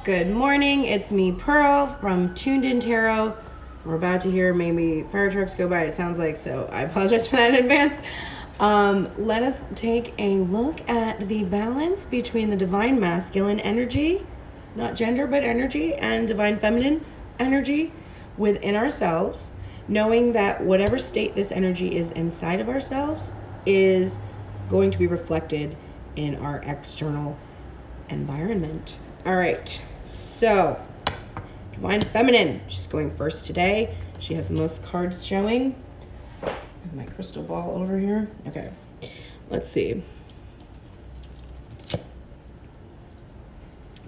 Good morning, it's me, Pearl, from Tuned In Tarot. We're about to hear maybe fire trucks go by, it sounds like, so I apologize for that in advance. Let us take a look at the balance between the divine masculine energy, not gender, but energy, and divine feminine energy within ourselves, knowing that whatever state this energy is inside of ourselves is going to be reflected in our external environment. All right, so divine feminine, she's going first today. She has the most cards showing. I have my crystal ball over here. Okay, let's see.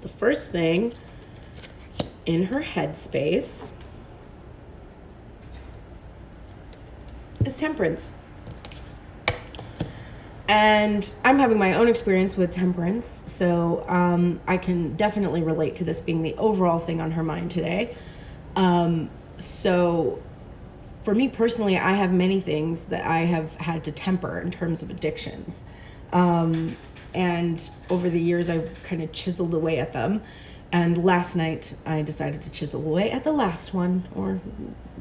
The first thing in her headspace is Temperance. And I'm having my own experience with Temperance, so I can definitely relate to this being the overall thing on her mind today. So for me personally, I have many things that I have had to temper in terms of addictions. And over the years, I've kind of chiseled away at them. And last night, I decided to chisel away at the last one,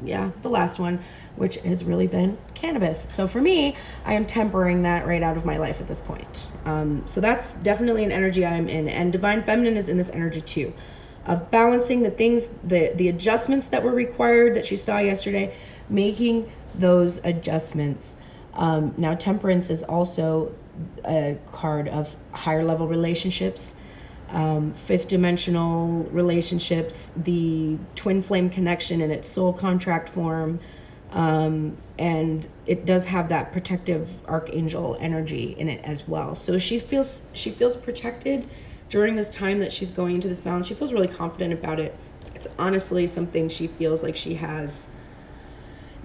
the last one, which has really been cannabis. So for me, I am tempering that right out of my life at this point. So that's definitely an energy I'm in. And Divine Feminine is in this energy too, of balancing the things, the adjustments that were required that she saw yesterday, making those adjustments. Now, Temperance is also a card of higher level relationships, fifth dimensional relationships, the twin flame connection in its soul contract form, and it does have that protective archangel energy in it as well. So she feels protected during this time that she's going into this balance. She feels really confident about it. It's honestly something she feels like she has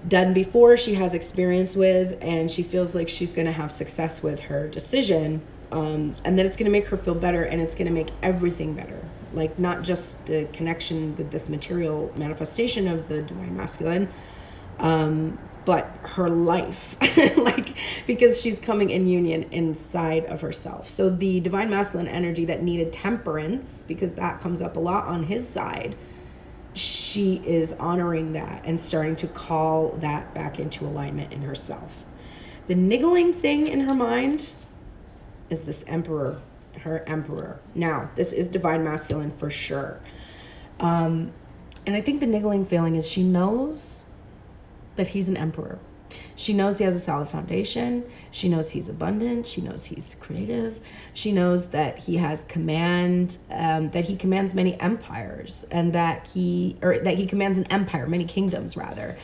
done before, she has experience with, and she feels like she's going to have success with her decision, and that it's going to make her feel better, and it's going to make everything better. Like, not just the connection with this material manifestation of the divine masculine, but her life, because she's coming in union inside of herself. So the divine masculine energy that needed temperance, because that comes up a lot on his side, she is honoring that and starting to call that back into alignment in herself. The niggling thing in her mind is this emperor, her emperor. Now, this is divine masculine for sure. And I think the niggling feeling is she knows that he's an emperor. She knows he has a solid foundation. She knows he's abundant. She knows he's creative. She knows that he has command, that he commands many empires, and that he commands an empire, many kingdoms rather,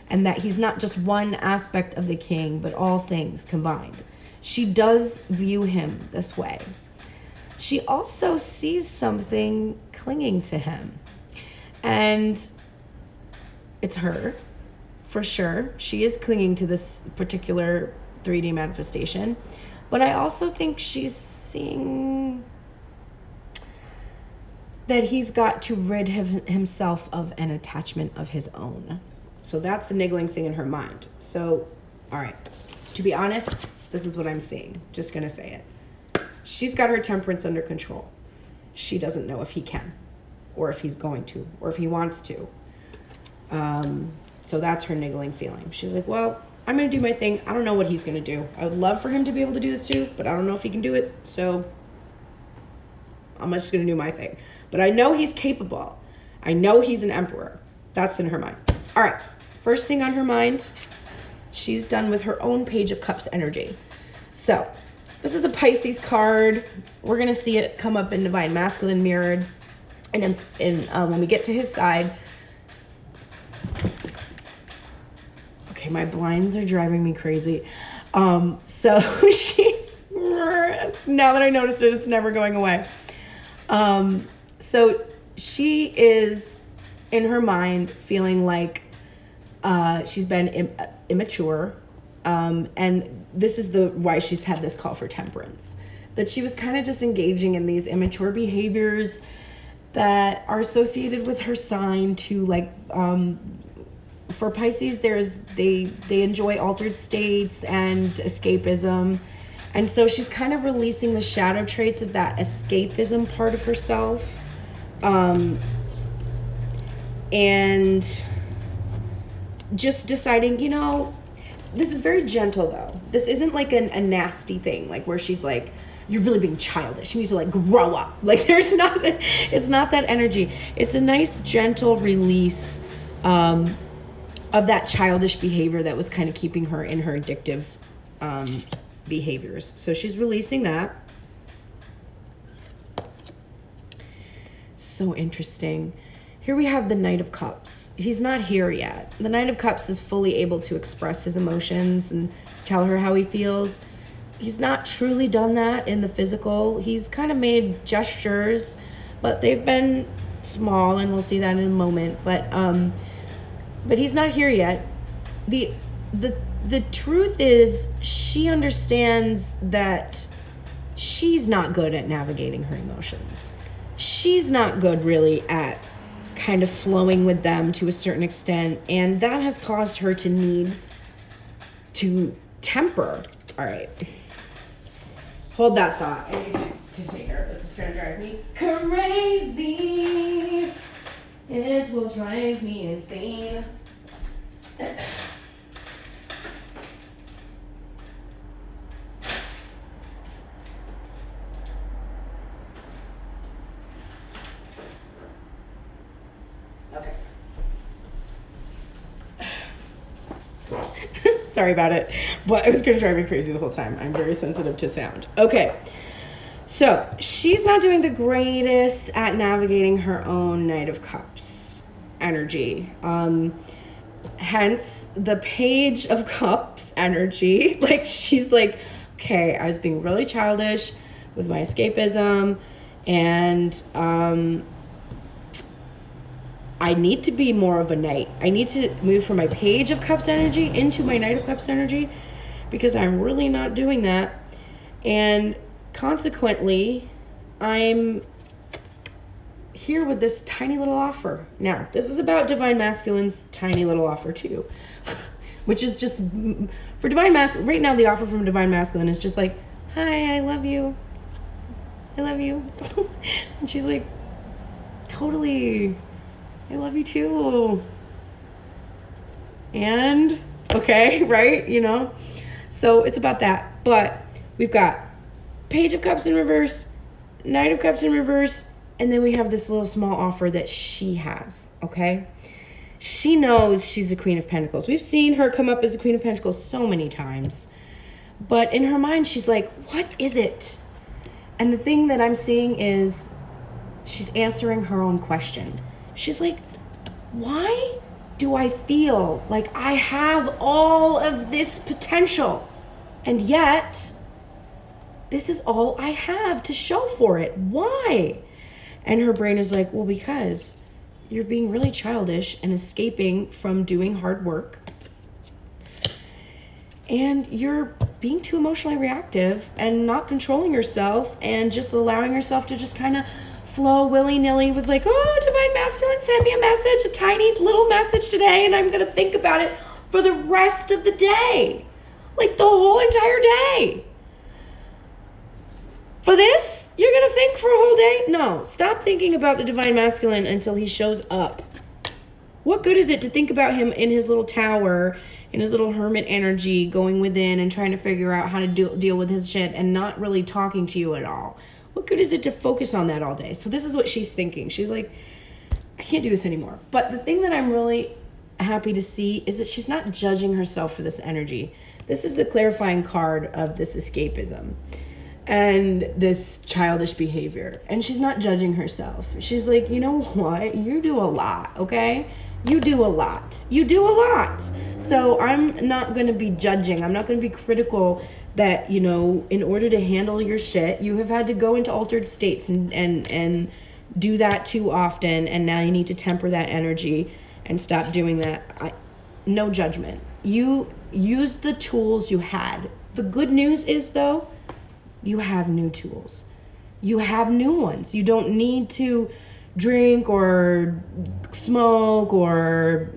and that he's not just one aspect of the king, but all things combined. She does view him this way. She also sees something clinging to him, and it's her. For sure, she is clinging to this particular 3D manifestation. But I also think she's seeing that he's got to rid himself of an attachment of his own. So that's the niggling thing in her mind. So, all right, to be honest, this is what I'm seeing. Just going to say it. She's got her temperance under control. She doesn't know if he can, or if he's going to, or if he wants to. So that's her niggling feeling. She's like, well, I'm going to do my thing. I don't know what he's going to do. I would love for him to be able to do this too, but I don't know if he can do it. So I'm just going to do my thing. But I know he's capable. I know he's an emperor. That's in her mind. All right. First thing on her mind, she's done with her own Page of Cups energy. So this is a Pisces card. We're going to see it come up in Divine Masculine mirrored. And when we get to his side, my blinds are driving me crazy. So she's, now that I noticed it, it's never going away. So she is in her mind feeling like she's been immature. And this is why she's had this call for temperance. That she was kind of just engaging in these immature behaviors that are associated with her sign to for Pisces, they enjoy altered states and escapism. And so she's kind of releasing the shadow traits of that escapism part of herself. And just deciding, this is very gentle though. This isn't like a nasty thing, like where she's like, you're really being childish. You need to like grow up. Like it's not that energy. It's a nice gentle release of that childish behavior that was kind of keeping her in her addictive behaviors. So she's releasing that. So interesting. Here we have the Knight of Cups. He's not here yet. The Knight of Cups is fully able to express his emotions and tell her how he feels. He's not truly done that in the physical. He's kind of made gestures, but they've been small, and we'll see that in a moment. But he's not here yet. The truth is, she understands that she's not good at navigating her emotions. She's not good really at kind of flowing with them to a certain extent, and that has caused her to need to temper. All right. Hold that thought. I need to take care of this. It's going to drive me crazy. It will drive me insane. Sorry about it, but it was going to drive me crazy the whole time. I'm very sensitive to sound. Okay, so she's not doing the greatest at navigating her own Knight of Cups energy. Hence the Page of Cups energy. Like, she's like, okay, I was being really childish with my escapism, and I need to be more of a knight. I need to move from my Page of Cups energy into my Knight of Cups energy, because I'm really not doing that. And consequently, I'm here with this tiny little offer. Now, this is about Divine Masculine's tiny little offer too, which is just, for Divine Masculine, right now the offer from Divine Masculine is just like, hi, I love you. I love you. And she's like, totally, I love you too. And, okay, right? So it's about that. But we've got Page of Cups in reverse, Knight of Cups in reverse, and then we have this little small offer that she has, okay? She knows she's the Queen of Pentacles. We've seen her come up as the Queen of Pentacles so many times. But in her mind, she's like, what is it? And the thing that I'm seeing is she's answering her own question. She's like, why do I feel like I have all of this potential, and yet this is all I have to show for it? Why? And her brain is like, well, because you're being really childish and escaping from doing hard work, and you're being too emotionally reactive and not controlling yourself and just allowing yourself to just kind of flow willy-nilly with like, oh, Divine Masculine, send me a message, a tiny little message today, and I'm going to think about it for the rest of the day. Like the whole entire day. For this, you're going to think for a whole day? No, stop thinking about the Divine Masculine until he shows up. What good is it to think about him in his little tower, in his little hermit energy, going within and trying to figure out how to deal with his shit and not really talking to you at all? What good is it to focus on that all day? So this is what she's thinking. She's like, I can't do this anymore. But the thing that I'm really happy to see is that she's not judging herself for this energy. This is the clarifying card of this escapism and this childish behavior. And she's not judging herself. She's like, you know what? You do a lot, okay? You do a lot. You do a lot. So I'm not going to be judging. I'm not going to be critical that, in order to handle your shit, you have had to go into altered states and do that too often, and now you need to temper that energy and stop doing that. No judgment. You used the tools you had. The good news is, though, you have new tools. You have new ones. You don't need to drink or smoke or,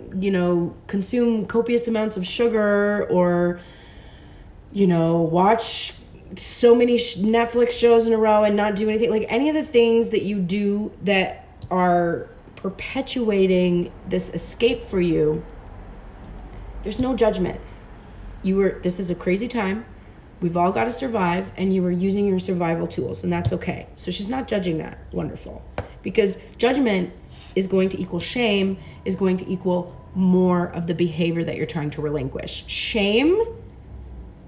consume copious amounts of sugar or, watch so many Netflix shows in a row and not do anything. Like any of the things that you do that are perpetuating this escape for you, there's no judgment. This is a crazy time. We've all got to survive, and you were using your survival tools, and that's okay. So she's not judging that. Wonderful. Because judgment is going to equal shame, is going to equal more of the behavior that you're trying to relinquish. Shame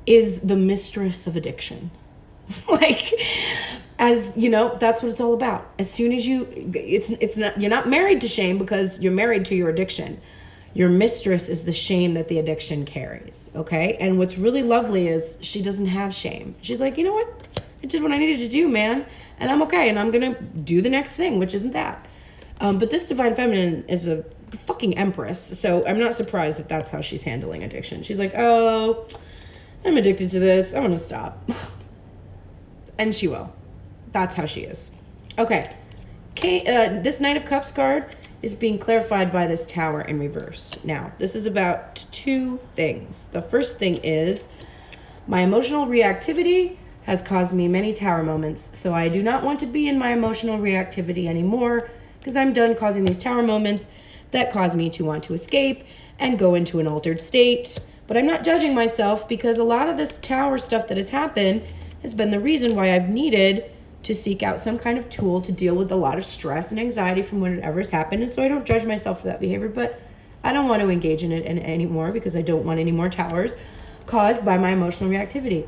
is the mistress of addiction. Like, as you know, that's what it's all about. As soon as you're not married to shame because you're married to your addiction. Your mistress is the shame that the addiction carries, okay? And what's really lovely is she doesn't have shame. She's like, you know what? I did what I needed to do, man, and I'm okay, and I'm going to do the next thing, which isn't that. But this divine feminine is a fucking empress, so I'm not surprised that that's how she's handling addiction. She's like, oh, I'm addicted to this. I want to stop. And she will. That's how she is. Okay. This Knight of Cups card is being clarified by this Tower in reverse. Now, this is about two things. The first thing is my emotional reactivity has caused me many Tower moments, so I do not want to be in my emotional reactivity anymore because I'm done causing these Tower moments that cause me to want to escape and go into an altered state. But I'm not judging myself because a lot of this Tower stuff that has happened has been the reason why I've needed to seek out some kind of tool to deal with a lot of stress and anxiety from whatever's happened. And so I don't judge myself for that behavior, but I don't want to engage in it anymore because I don't want any more towers caused by my emotional reactivity.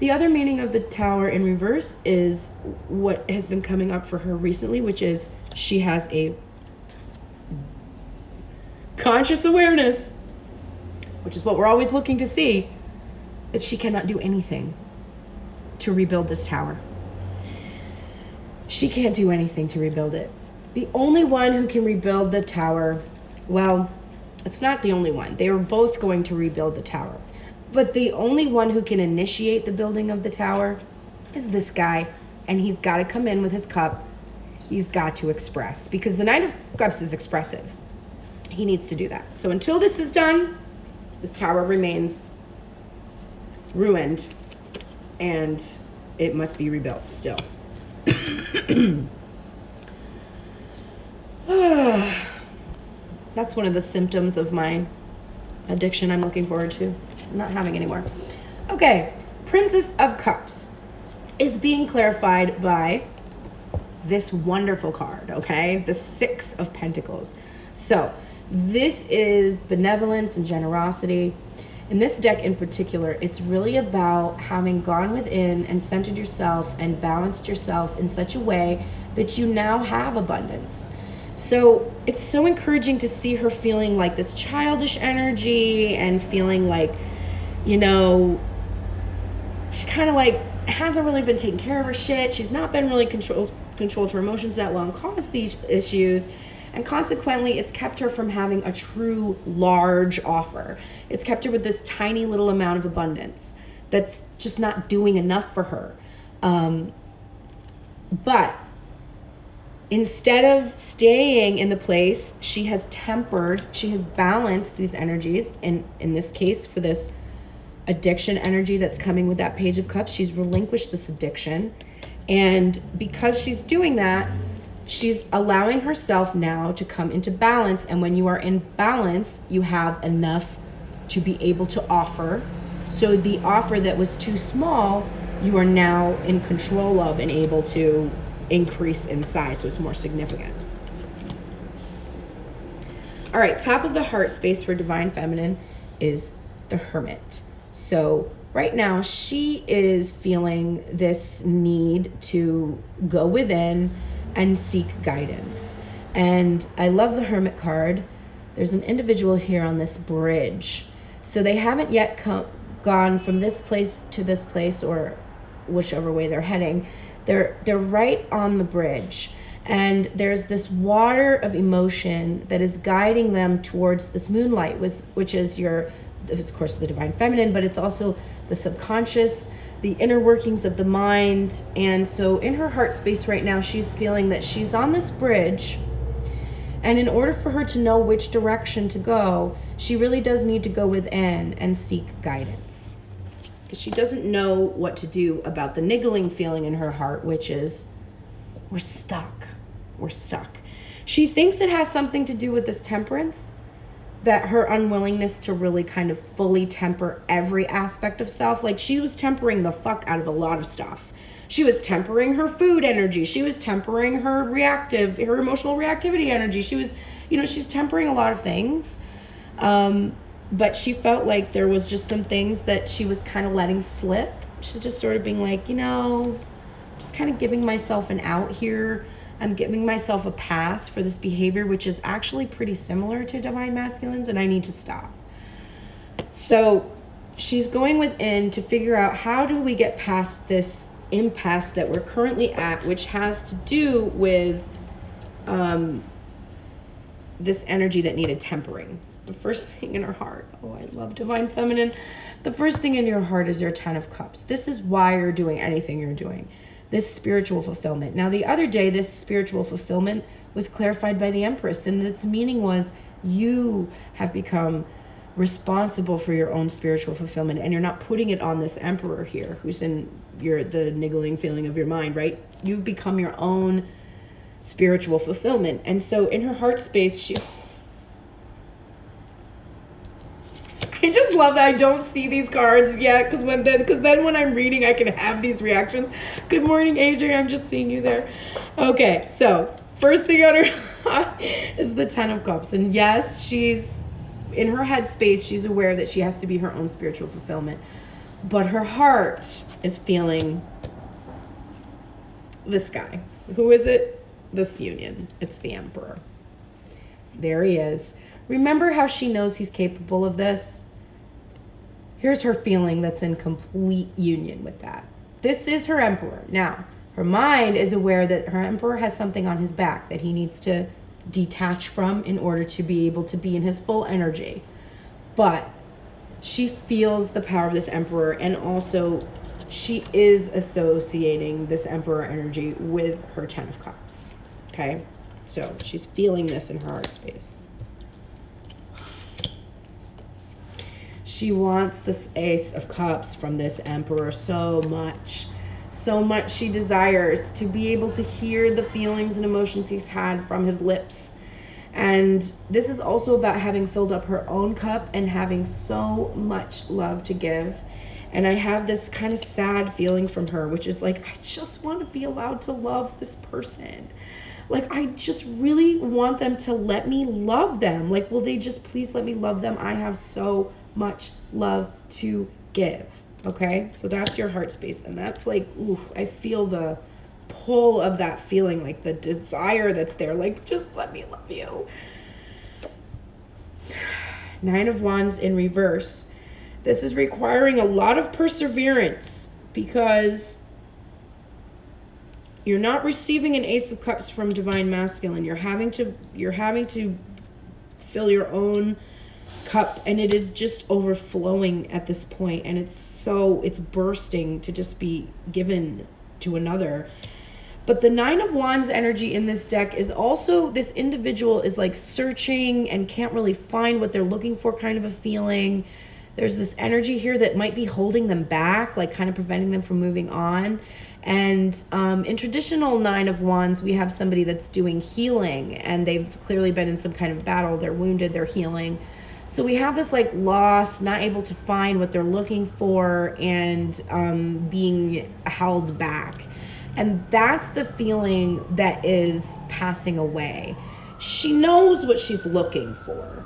The other meaning of the Tower in reverse is what has been coming up for her recently, which is she has a conscious awareness, which is what we're always looking to see, that she cannot do anything to rebuild this tower. She can't do anything to rebuild it. The only one who can rebuild the tower, well, it's not the only one. They are both going to rebuild the tower. But the only one who can initiate the building of the tower is this guy. And he's got to come in with his cup. He's got to express. Because the Knight of Cups is expressive. He needs to do that. So until this is done, this tower remains ruined. And it must be rebuilt still. That's one of the symptoms of my addiction I'm looking forward to not having anymore. Okay, Princess of Cups is being clarified by this wonderful card, okay? The Six of Pentacles. So this is benevolence and generosity. In this deck in particular, it's really about having gone within and centered yourself and balanced yourself in such a way that you now have abundance. So it's so encouraging to see her feeling like this childish energy and feeling like, you know, she kind of like hasn't really been taking care of her shit. She's not been really controlled her emotions that well and caused these issues. And consequently, it's kept her from having a true large offer. It's kept her with this tiny little amount of abundance that's just not doing enough for her. But instead of staying in the place, she has tempered, she has balanced these energies. And in this case, for this addiction energy that's coming with that Page of Cups, she's relinquished this addiction. And because she's doing that, she's allowing herself now to come into balance. And when you are in balance, you have enough to be able to offer. So the offer that was too small, you are now in control of and able to increase in size, so it's more significant. All right, top of the heart space for Divine Feminine is the Hermit. So right now she is feeling this need to go within and seek guidance. And I love the Hermit card. There's an individual here on this bridge. So they haven't yet gone from this place to this place, or whichever way they're heading. They're right on the bridge. And there's this water of emotion that is guiding them towards this moonlight, which is of course, the Divine Feminine, but it's also the subconscious, the inner workings of the mind. And so in her heart space right now, she's feeling that she's on this bridge. And in order for her to know which direction to go, she really does need to go within and seek guidance. Because she doesn't know what to do about the niggling feeling in her heart, which is, we're stuck. We're stuck. She thinks it has something to do with this temperance, that her unwillingness to really kind of fully temper every aspect of self. Like, she was tempering the fuck out of a lot of stuff. She was tempering her food energy. She was tempering her emotional reactivity energy. She was, she's tempering a lot of things. But she felt like there was just some things that she was kind of letting slip. She's just sort of being like, just kind of giving myself an out here. I'm giving myself a pass for this behavior, which is actually pretty similar to divine masculines, and I need to stop. So she's going within to figure out, how do we get past this impasse that we're currently at, which has to do with this energy that needed tempering. The first thing in her heart, I love divine feminine. The first thing in your heart is your 10 of Cups. This is why you're doing anything you're doing. This spiritual fulfillment. Now, the other day, this spiritual fulfillment was clarified by the Empress, and its meaning was you have become responsible for your own spiritual fulfillment, and you're not putting it on this Emperor here, who's in the niggling feeling of your mind, right? You've become your own spiritual fulfillment. And so in her heart space, I just love that I don't see these cards yet, because then when I'm reading, I can have these reactions. Good morning, Adrian. I'm just seeing you there. Okay, so first thing on her is the 10 of Cups. And yes, she's in her head space. She's aware that she has to be her own spiritual fulfillment. But her heart is feeling this guy. Who is it? This union. It's the Emperor. There he is. Remember how she knows he's capable of this? Here's her feeling that's in complete union with that. This is her Emperor. Now, her mind is aware that her Emperor has something on his back that he needs to detach from in order to be able to be in his full energy. But she feels the power of this Emperor, and also she is associating this Emperor energy with her 10 of Cups. Okay? So she's feeling this in her heart space. She wants this Ace of Cups from this Emperor so much. So much she desires to be able to hear the feelings and emotions he's had from his lips. And this is also about having filled up her own cup and having so much love to give. And I have this kind of sad feeling from her, which is like, I just want to be allowed to love this person. Like, I just really want them to let me love them. Like, will they just please let me love them? I have so much love to give. Okay, so that's your heart space, and that's like, ooh, I feel the pull of that feeling, like the desire that's there, like, just let me love you. 9 of Wands in reverse. This is requiring a lot of perseverance, because you're not receiving an Ace of Cups from divine masculine. You're having to fill your own cup, and it is just overflowing at this point, and it's bursting to just be given to another. But the 9 of Wands energy in this deck is also, this individual is like searching and can't really find what they're looking for, kind of a feeling. There's this energy here that might be holding them back, like kind of preventing them from moving on. And in traditional 9 of Wands, we have somebody that's doing healing, and they've clearly been in some kind of battle. They're wounded, they're healing. So we have this like loss, not able to find what they're looking for, and being held back. And that's the feeling that is passing away. She knows what she's looking for.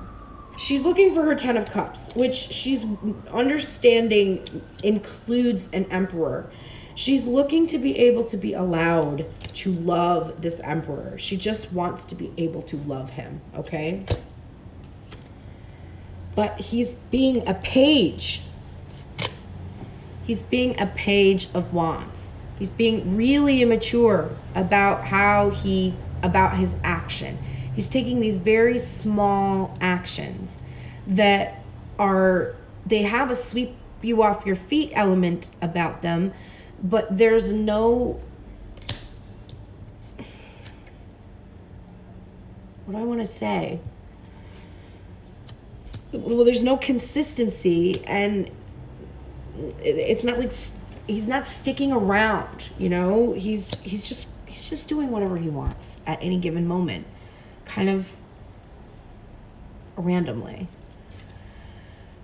She's looking for her 10 of Cups, which she's understanding includes an Emperor. She's looking to be able to be allowed to love this Emperor. She just wants to be able to love him, okay? But he's being a page. He's being a page of Wands. He's being really immature about about his action. He's taking these very small actions that they have a sweep you off your feet element about them, but there's no, what do I want to say? Well, there's no consistency, and it's not like he's not sticking around, you know? He's just doing whatever he wants at any given moment. kind of randomly.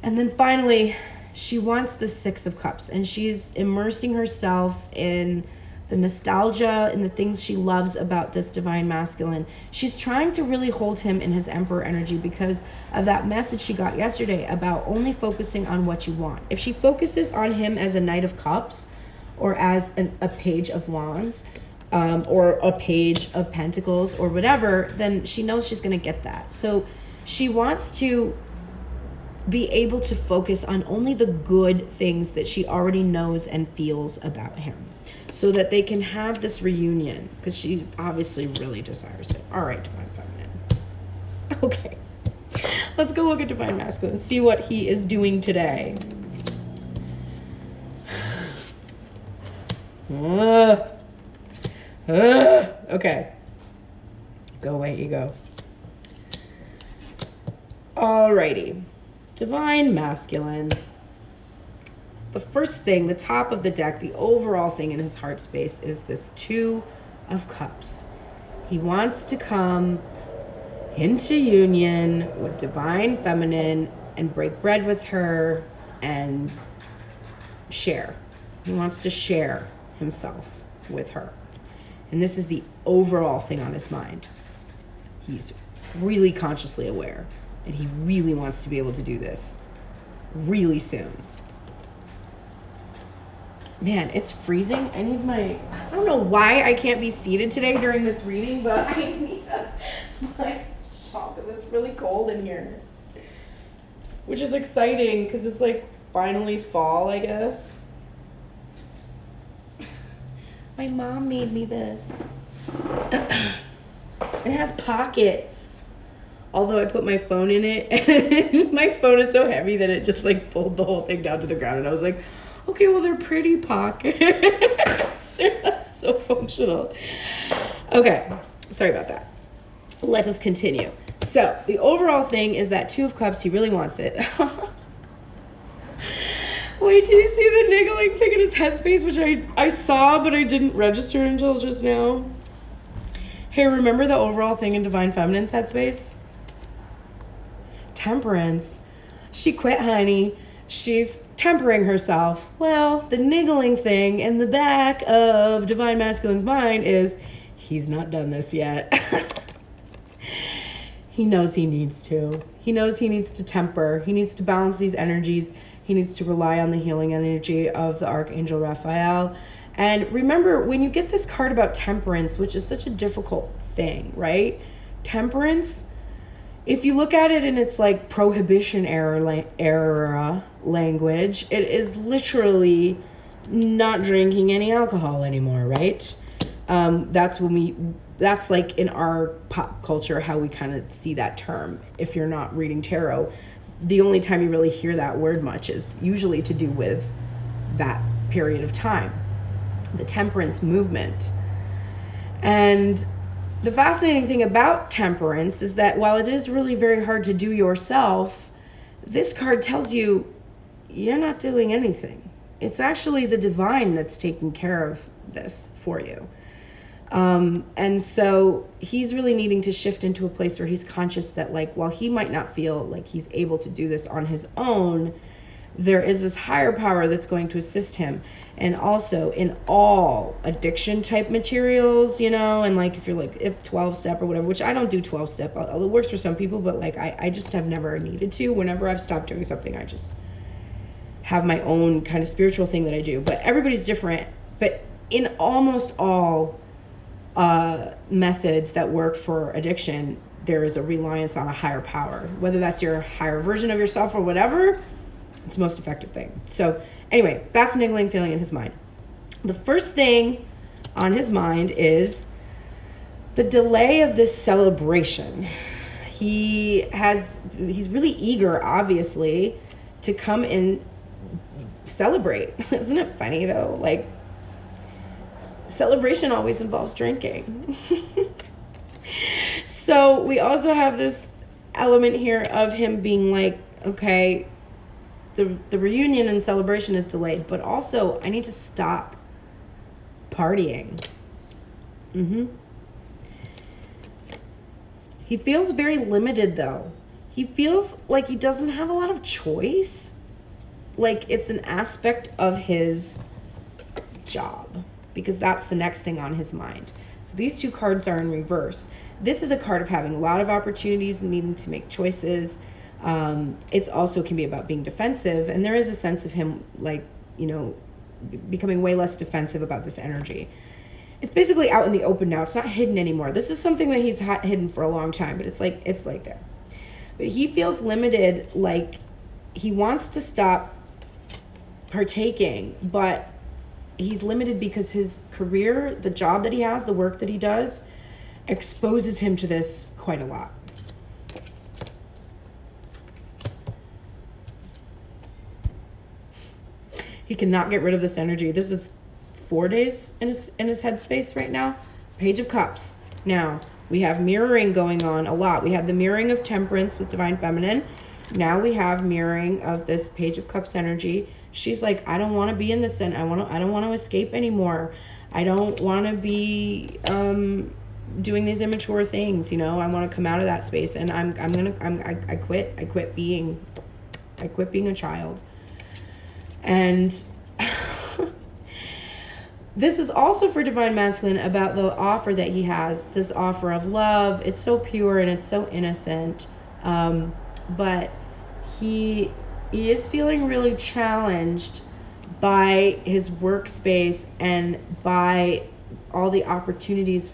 And then finally, she wants the Six of Cups, and she's immersing herself in the nostalgia and the things she loves about this divine masculine. She's trying to really hold him in his Emperor energy because of that message she got yesterday about only focusing on what you want. If she focuses on him as a Knight of Cups or as a Page of Wands, or a Page of Pentacles or whatever, then she knows she's going to get that. So she wants to be able to focus on only the good things that she already knows and feels about him, so that they can have this reunion, because she obviously really desires it. All right, Divine Feminine. Okay. Let's go look at Divine Masculine, see what he is doing today. Okay. Go away, ego. Alrighty. Divine Masculine. The first thing, the top of the deck, the overall thing in his heart space is this Two of Cups. He wants to come into union with Divine Feminine and break bread with her and share. He wants to share himself with her. And this is the overall thing on his mind. He's really consciously aware that he really wants to be able to do this really soon. Man, it's freezing. I need I don't know why I can't be seated today during this reading, but I need my shawl because it's really cold in here. Which is exciting because it's like finally fall, I guess. My mom made me this. It has pockets. Although I put my phone in it, and my phone is so heavy that it just like pulled the whole thing down to the ground. And I was like, okay, well, they're pretty pockets. That's so functional. Okay, sorry about that. Let us continue. So the overall thing is that Two of Cups, he really wants it. Wait, do you see the niggling thing in his headspace, which I saw, but I didn't register until just now? Hey, remember the overall thing in Divine Feminine's headspace? Temperance. She quit, honey. She's tempering herself. Well, the niggling thing in the back of Divine Masculine's mind is he's not done this yet. He knows he needs to. He knows he needs to temper. He needs to balance these energies. He needs to rely on the healing energy of the Archangel Raphael. And remember, when you get this card about temperance, which is such a difficult thing, right? Temperance, if you look at it in its like prohibition era language, it is literally not drinking any alcohol anymore, right? That's like in our pop culture how we kind of see that term. If you're not reading tarot, the only time you really hear that word much is usually to do with that period of time, the temperance movement. And the fascinating thing about temperance is that while it is really very hard to do yourself, this card tells you you're not doing anything. It's actually the divine that's taking care of this for you. And so he's really needing to shift into a place where he's conscious that, like, while he might not feel like he's able to do this on his own, there is this higher power that's going to assist him. And also in all addiction type materials, you know, and like if you're like, if 12-step or whatever, which I don't do 12-step, it works for some people, but like I just have never needed to. Whenever I've stopped doing something, I just have my own kind of spiritual thing that I do. But everybody's different. But in almost all methods that work for addiction, there is a reliance on a higher power, whether that's your higher version of yourself or whatever. It's the most effective thing. So anyway, that's a niggling feeling in his mind. The first thing on his mind is the delay of this celebration. He's really eager, obviously, to come and celebrate. Isn't it funny though? Like, celebration always involves drinking. So we also have this element here of him being like, okay, the reunion and celebration is delayed, but also I need to stop partying. He feels very limited, though. He feels like he doesn't have a lot of choice. Like it's an aspect of his job, because that's the next thing on his mind. So these two cards are in reverse. This is a card of having a lot of opportunities and needing to make choices. It's also can be about being defensive, and there is a sense of him like, becoming way less defensive about this energy. It's basically out in the open now. It's not hidden anymore. This is something that he's hidden for a long time, but it's like there. But he feels limited, like he wants to stop partaking, but he's limited because his career, the job that he has, the work that he does, exposes him to this quite a lot. He cannot get rid of this energy. This is 4 days in his headspace right now. Page of Cups. Now, we have mirroring going on a lot. We had the mirroring of Temperance with Divine Feminine. Now we have mirroring of this Page of Cups energy. She's like, I don't want to be in this, and I don't want to escape anymore. I don't want to be doing these immature things. I want to come out of that space, and I quit being a child. And this is also for Divine Masculine about the offer that he has, this offer of love. It's so pure and it's so innocent. But he is feeling really challenged by his workspace and by all the opportunities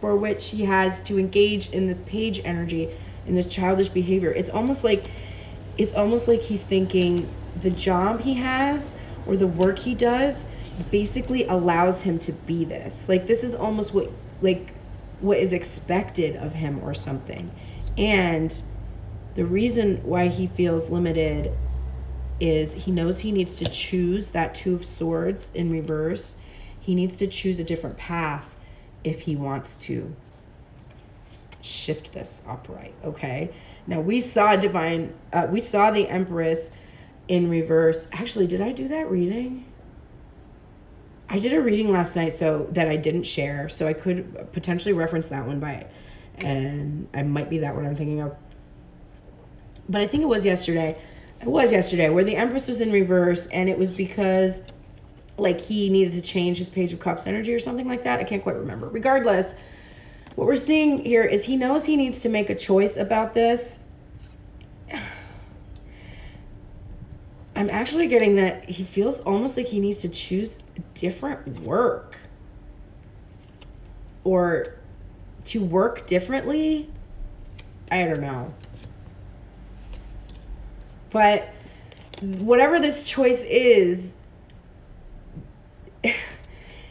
for which he has to engage in this page energy, in this childish behavior. It's almost like he's thinking the job he has or the work he does basically allows him to be this. Like this is almost what is expected of him or something. And the reason why he feels limited is he knows he needs to choose that Two of Swords in reverse. He needs to choose a different path if he wants to shift this upright, okay? Now we saw the Empress in reverse. Actually, did I do that reading? I did a reading last night that I didn't share, so I could potentially reference that one and I might be that one I'm thinking of. But I think it was yesterday. It was yesterday where the Empress was in reverse, and it was because like he needed to change his Page of Cups energy or something like that. I can't quite remember. Regardless, what we're seeing here is he knows he needs to make a choice about this. I'm actually getting that he feels almost like he needs to choose different work or to work differently. I don't know. But whatever this choice is,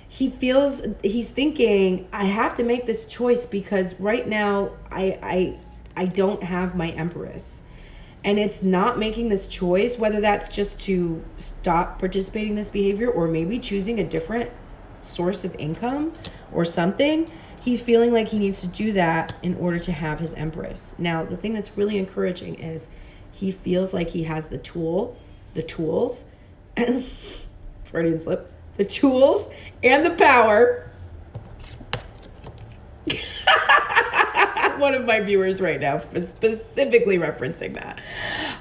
he's thinking, I have to make this choice because right now I don't have my Empress. And it's not making this choice, whether that's just to stop participating in this behavior or maybe choosing a different source of income or something. He's feeling like he needs to do that in order to have his Empress. Now, the thing that's really encouraging is he feels like he has the tools, and Freudian slip, the tools and the power. One of my viewers right now is specifically referencing that.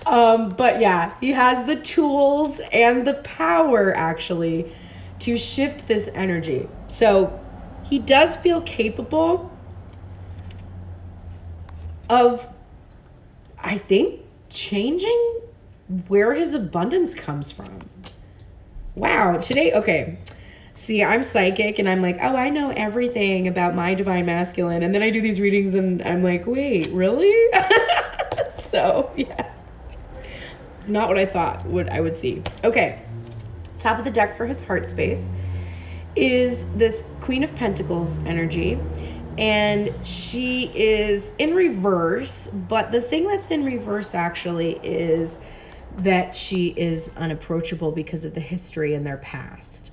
But yeah, he has the tools and the power actually to shift this energy. So he does feel capable of, I think, changing where his abundance comes from. Wow, today, okay. See, I'm psychic and I'm like, oh, I know everything about my Divine Masculine. And then I do these readings and I'm like, wait, really? So, yeah. Not what I thought I would see. Okay. Top of the deck for his heart space is this Queen of Pentacles energy. And she is in reverse. But the thing that's in reverse actually is that she is unapproachable because of the history in their past.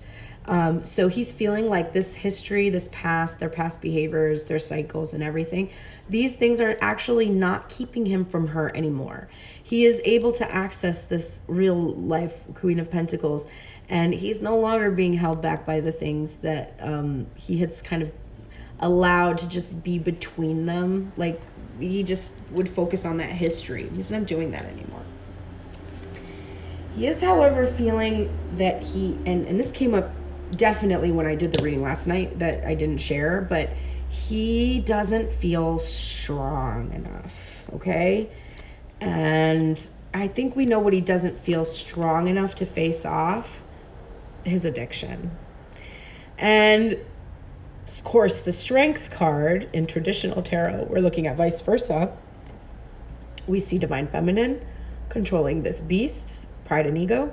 So he's feeling like this history, this past, their past behaviors, their cycles and everything, these things are actually not keeping him from her anymore. He is able to access this real life Queen of Pentacles, and he's no longer being held back by the things that he has kind of allowed to just be between them. Like, he just would focus on that history. He's not doing that anymore. He is, however, feeling that and this came up definitely when I did the reading last night that I didn't share, but he doesn't feel strong enough, okay? And I think we know what he doesn't feel strong enough to face off: his addiction. And of course, the Strength card in traditional tarot, we're looking at vice versa. We see Divine Feminine controlling this beast, pride and ego.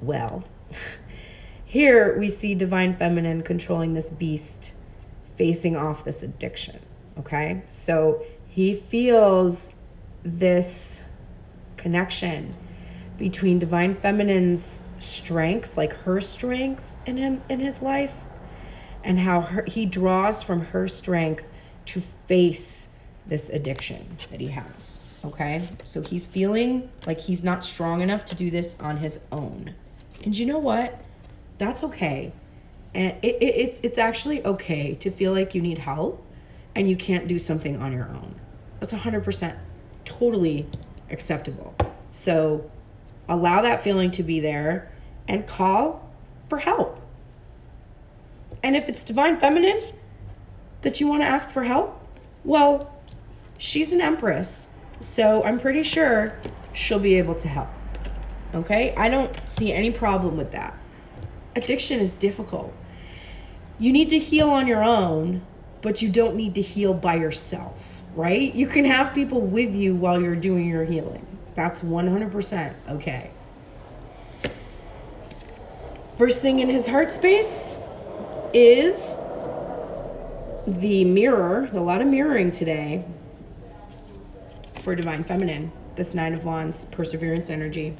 Well, here we see Divine Feminine controlling this beast, facing off this addiction, okay? So he feels this connection between Divine Feminine's strength, like her strength in his life, and how he draws from her strength to face this addiction that he has, okay? So he's feeling like he's not strong enough to do this on his own. And you know what? That's okay. And it's actually okay to feel like you need help and you can't do something on your own. That's 100% totally acceptable. So allow that feeling to be there and call for help. And if it's Divine Feminine that you want to ask for help, well, she's an Empress, so I'm pretty sure she'll be able to help. Okay? I don't see any problem with that. Addiction is difficult. You need to heal on your own, but you don't need to heal by yourself, right? You can have people with you while you're doing your healing. That's 100% okay. First thing in his heart space is the mirror. A lot of mirroring today for Divine Feminine. This Nine of Wands, perseverance energy.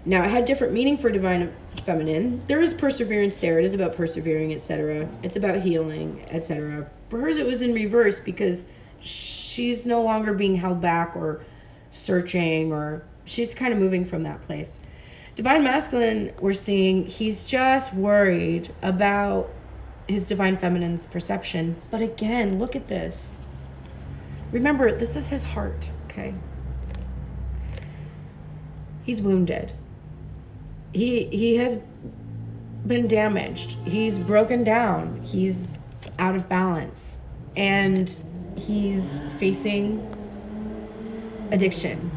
Now, it had different meaning for Divine Feminine. There is perseverance there. It is about persevering, etc. It's about healing, etc. For hers, it was in reverse because she's no longer being held back or searching, or she's kind of moving from that place. Divine Masculine, we're seeing he's just worried about his Divine Feminine's perception. But again, look at this. Remember, this is his heart, okay? He's wounded. He has been damaged. He's broken down. He's out of balance. And he's facing addiction.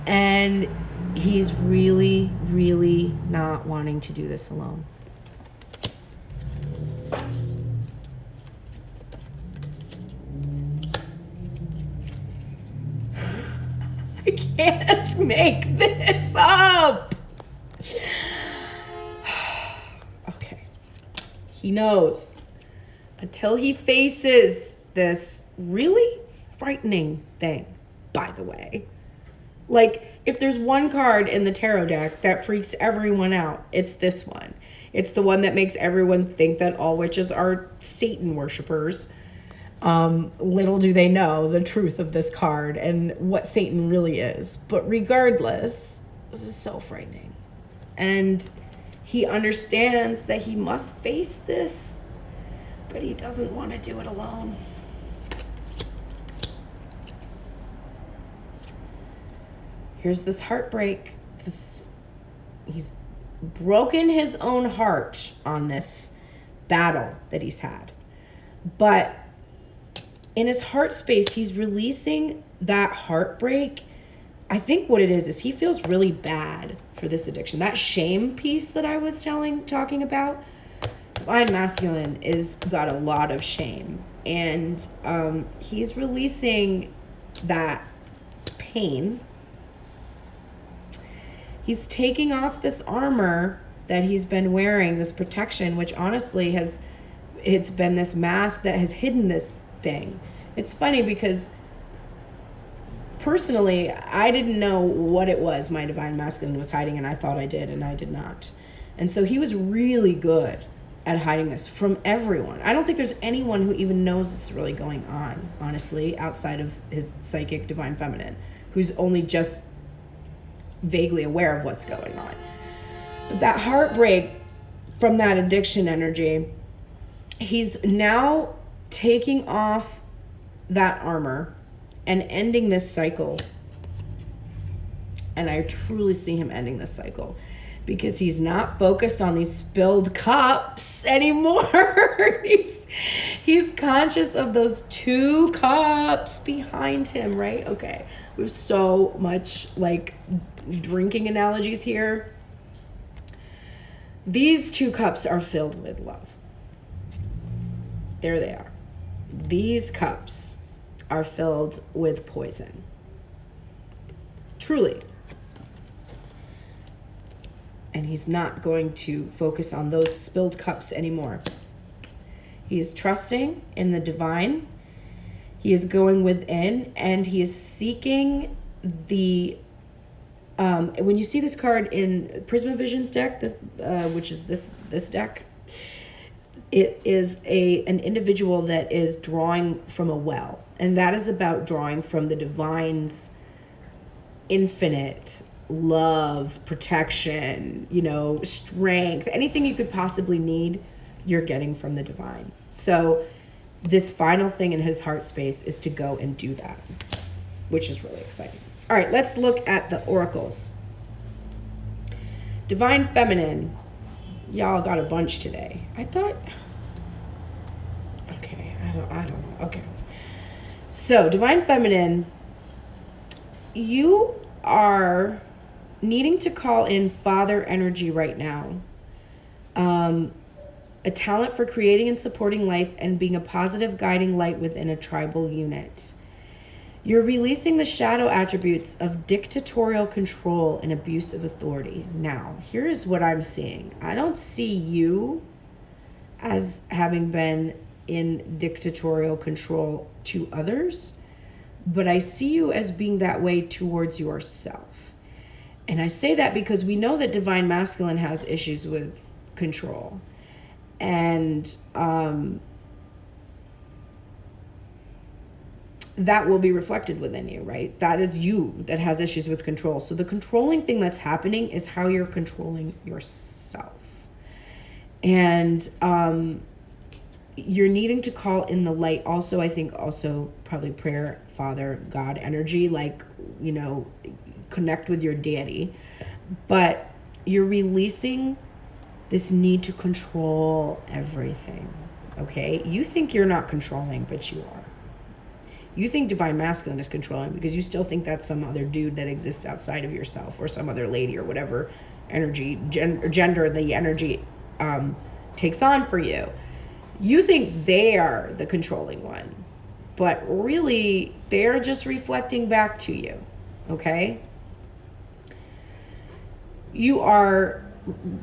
And he's really, really not wanting to do this alone. I can't make this up. Okay. He knows. Until he faces this really frightening thing, by the way. Like, if there's one card in the tarot deck that freaks everyone out, it's this one. It's the one that makes everyone think that all witches are Satan worshipers. Little do they know the truth of this card and what Satan really is. But regardless, this is so frightening. And he understands that he must face this, but he doesn't want to do it alone. Here's this heartbreak. He's broken his own heart on this battle that he's had. But in his heart space, he's releasing that heartbreak. I think what it is he feels really bad for this addiction. That shame piece that I was talking about, Divine Masculine is got a lot of shame. And he's releasing that pain. He's taking off this armor that he's been wearing, this protection, which honestly it's been this mask that has hidden this thing. It's funny because personally, I didn't know what it was my Divine Masculine was hiding, and I thought I did, and I did not. And so he was really good at hiding this from everyone. I don't think there's anyone who even knows this is really going on, honestly, outside of his psychic Divine Feminine, who's only just vaguely aware of what's going on. But that heartbreak from that addiction energy He's now taking off that armor and ending this cycle. And I truly see him ending this cycle because he's not focused on these spilled cups anymore. he's conscious of those 2 cups behind him, right? Okay. We have so much like drinking analogies here. These 2 cups are filled with love. There they are. These cups are filled with poison. Truly. And he's not going to focus on those spilled cups anymore. He is trusting in the divine. He is going within, and he is seeking the when you see this card in Prisma Vision's deck, which is this deck, it is an individual that is drawing from a well, and that is about drawing from the divine's infinite love, protection, strength, anything you could possibly need, you're getting from the divine. So this final thing in his heart space is to go and do that, which is really exciting. All right, let's look at the oracles. Divine Feminine. Y'all got a bunch today. I thought, okay, I don't know. Okay. So, Divine Feminine, you are needing to call in father energy right now. A talent for creating and supporting life and being a positive guiding light within a tribal unit. You're releasing the shadow attributes of dictatorial control and abuse of authority. Now, here's what I'm seeing. I don't see you as having been in dictatorial control to others, but I see you as being that way towards yourself. And I say that because we know that Divine Masculine has issues with control. And that will be reflected within you, right? That is you that has issues with control. So the controlling thing that's happening is how you're controlling yourself. And you're needing to call in the light. Also, I think probably prayer, Father, God energy, connect with your deity. But you're releasing this need to control everything, okay? You think you're not controlling, but you are. You think Divine Masculine is controlling because you still think that's some other dude that exists outside of yourself, or some other lady, or whatever energy, gender the energy takes on for you. You think they are the controlling one, but really they're just reflecting back to you, okay? You are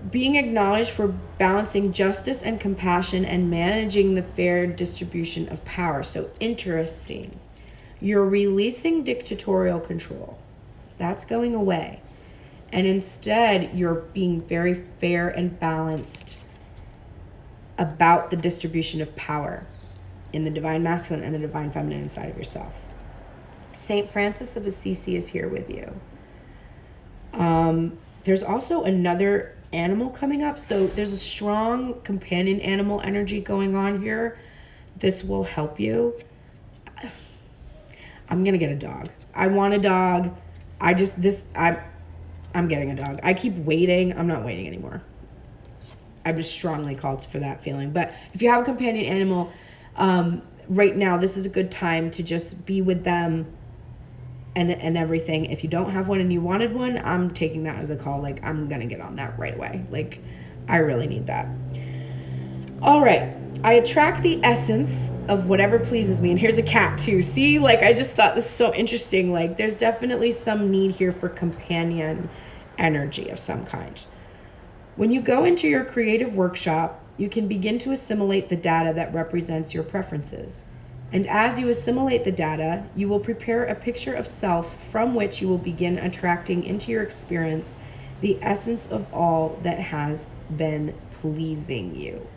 being acknowledged for balancing justice and compassion and managing the fair distribution of power. So interesting. You're releasing dictatorial control. That's going away. And instead, you're being very fair and balanced about the distribution of power in the Divine Masculine and the Divine Feminine inside of yourself. Saint Francis of Assisi is here with you. There's also another animal coming up. So there's a strong companion animal energy going on here. This will help you. I'm going to get a dog. I want a dog. I'm getting a dog. I keep waiting. I'm not waiting anymore. I'm just strongly called for that feeling. But if you have a companion animal, right now, this is a good time to just be with them and everything. If you don't have one and you wanted one, I'm taking that as a call. Like, I'm going to get on that right away. Like, I really need that. All right. I attract the essence of whatever pleases me. And here's a cat too. See, like, I just thought this is so interesting. Like, there's definitely some need here for companion energy of some kind. When you go into your creative workshop, you can begin to assimilate the data that represents your preferences. And as you assimilate the data, you will prepare a picture of self from which you will begin attracting into your experience the essence of all that has been pleasing you.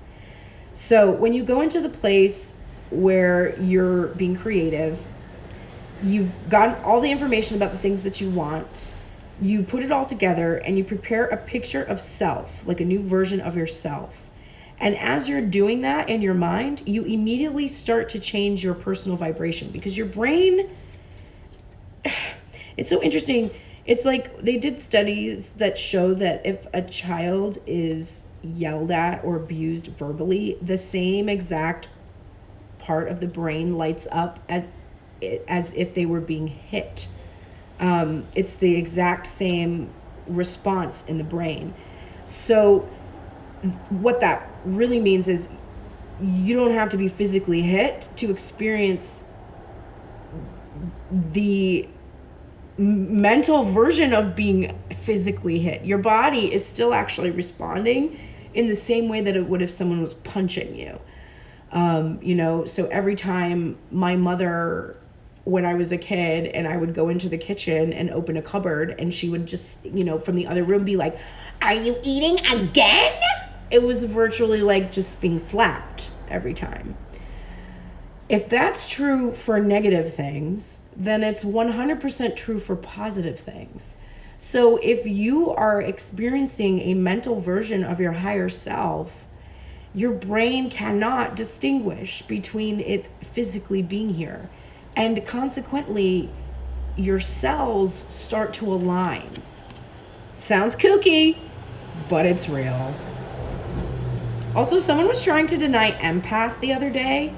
So when you go into the place where you're being creative, you've gotten all the information about the things that you want, you put it all together and you prepare a picture of self, like a new version of yourself. And as you're doing that in your mind, you immediately start to change your personal vibration, because your brain, it's so interesting. It's like they did studies that show that if a child is yelled at or abused verbally, the same exact part of the brain lights up as if they were being hit. It's the exact same response in the brain. So what that really means is you don't have to be physically hit to experience the mental version of being physically hit. Your body is still actually responding in the same way that it would if someone was punching you. So every time my mother, when I was a kid, and I would go into the kitchen and open a cupboard, and she would just, from the other room be like, "Are you eating again?" It was virtually like just being slapped every time. If that's true for negative things, then it's 100% true for positive things. So if you are experiencing a mental version of your higher self, your brain cannot distinguish between it physically being here. And consequently, your cells start to align. Sounds kooky, but it's real. Also, someone was trying to deny empath the other day,